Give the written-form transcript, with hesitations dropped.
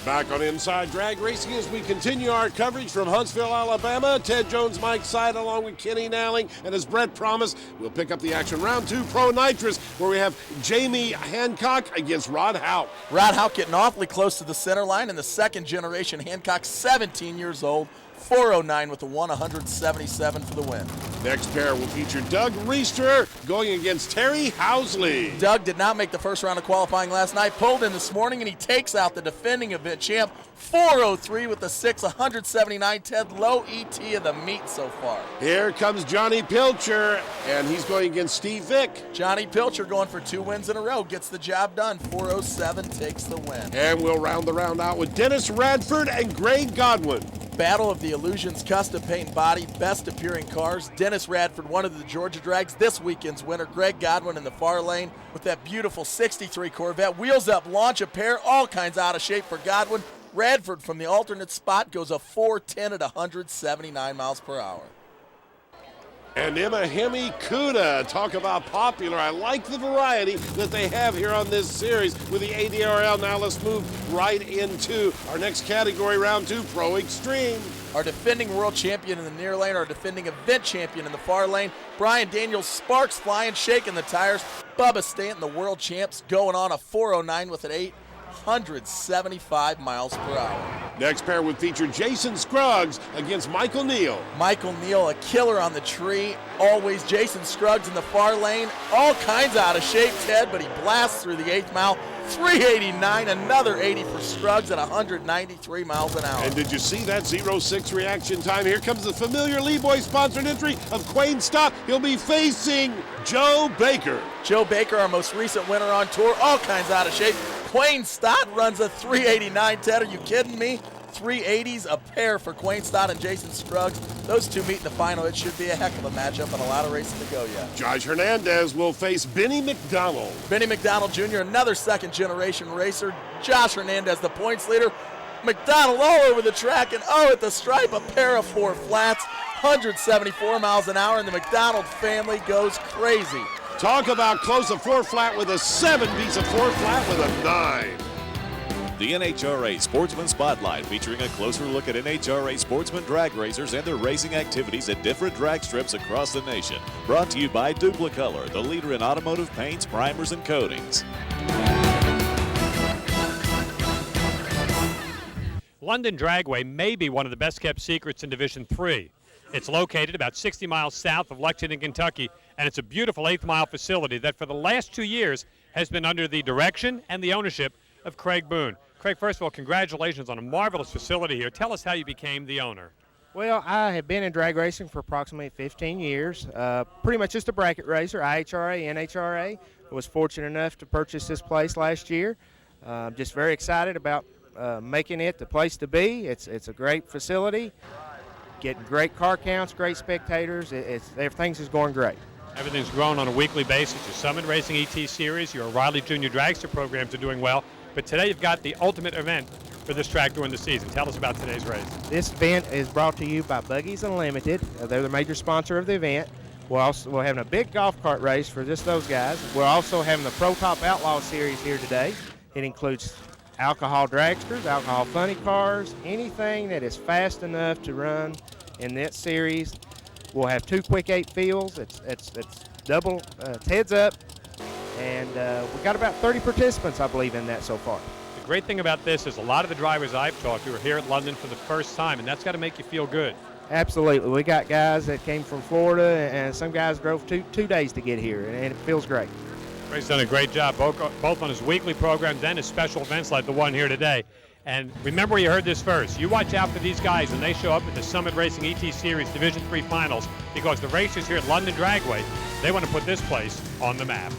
Back on Inside Drag Racing as we continue our coverage from Huntsville, Alabama. Ted Jones, Mike Side, along with Kenny Nowling. And as Brett promised, we'll pick up the action. Round 2, Pro Nitrous, where we have Jamie Hancock against Rod Houck. Rod Houck getting awfully close to the center line. And the second generation Hancock, 17 years old. 409 with the 177 for the win. Next pair will feature Doug Reister going against Terry Housley. Doug did not make the first round of qualifying last night, pulled in this morning, and he takes out the defending event champ, 403 with the 6, 179. Ted, low ET of the meet so far. Here comes Johnny Pilcher, and he's going against Steve Vick. Johnny Pilcher going for 2 wins in a row, gets the job done. 407 takes the win. And we'll round the round out with Dennis Radford and Greg Godwin. Battle of the Illusions Custom Paint and Body, best appearing cars. Dennis Radford, one of the Georgia Drags, this weekend's winner. Greg Godwin in the far lane with that beautiful 63 Corvette. Wheels up, launch a pair, all kinds out of shape for Godwin. Radford from the alternate spot goes a 410 at 179 miles per hour. And Emma Hemi Kuda, talk about popular. I like the variety that they have here on this series with the ADRL. Now let's move right into our next category, round 2, Pro Extreme. Our defending world champion in the near lane, our defending event champion in the far lane. Brian Daniels, sparks flying, shaking the tires. Bubba Stanton, the world champs, going on a 409 with an 875 miles per hour. Next pair would feature Jason Scruggs against Michael Neal. Michael Neal, a killer on the tree. Always Jason Scruggs in the far lane. All kinds out of shape, Ted, but he blasts through the 8th mile. 389, another 80 for Scruggs at 193 miles an hour. And did you see that 0.6 reaction time? Here comes the familiar Lee Boy sponsored entry of Quayne Stott. He'll be facing Joe Baker. Joe Baker, our most recent winner on tour, all kinds out of shape. Quayne Stott runs a 389, Ted, are you kidding me? 380s a pair for Quayne Stott and Jason Scruggs. Those two meet in the final. It should be a heck of a matchup and a lot of racing to go yet. Josh Hernandez will face Benny McDonald. Benny McDonald Jr., another second-generation racer. Josh Hernandez, the points leader. McDonald all over the track, and at the stripe, a pair of 4 flats, 174 miles an hour, and the McDonald family goes crazy. Talk about close a 4 flat with a 7 beats a 4 flat with a 9. The NHRA Sportsman Spotlight, featuring a closer look at NHRA sportsman drag racers and their racing activities at different drag strips across the nation. Brought to you by Duplicolor, the leader in automotive paints, primers, and coatings. London Dragway may be one of the best kept secrets in Division III. It's located about 60 miles south of Lexington, Kentucky, and it's a beautiful 8th mile facility that for the last 2 years has been under the direction and the ownership of Craig Boone. Craig, first of all, congratulations on a marvelous facility here. Tell us how you became the owner. Well, I have been in drag racing for approximately 15 years. Pretty much just a bracket racer, IHRA, NHRA. I was fortunate enough to purchase this place last year. Just very excited about making it the place to be. It's a great facility, getting great car counts, great spectators. Everything's just going great. Everything's grown on a weekly basis. Your Summit Racing ET Series, your Riley Junior Dragster programs are doing well. But today you've got the ultimate event for this track during the season. Tell us about today's race. This event is brought to you by Buggies Unlimited. They're the major sponsor of the event. We're having a big golf cart race for just those guys. We're also having the Pro Top Outlaw Series here today. It includes alcohol dragsters, alcohol funny cars, anything that is fast enough to run in that series. We'll have 2 quick 8 fields. It's double, it's heads up. And we've got about 30 participants, I believe, in that so far. The great thing about this is a lot of the drivers I've talked to are here at London for the first time, and that's got to make you feel good. Absolutely. We got guys that came from Florida, and some guys drove two days to get here, and it feels great. Craig's done a great job, both on his weekly programs and his special events like the one here today. And remember where you heard this first. You watch out for these guys when they show up at the Summit Racing ET Series Division III Finals, because the racers here at London Dragway, they want to put this place on the map.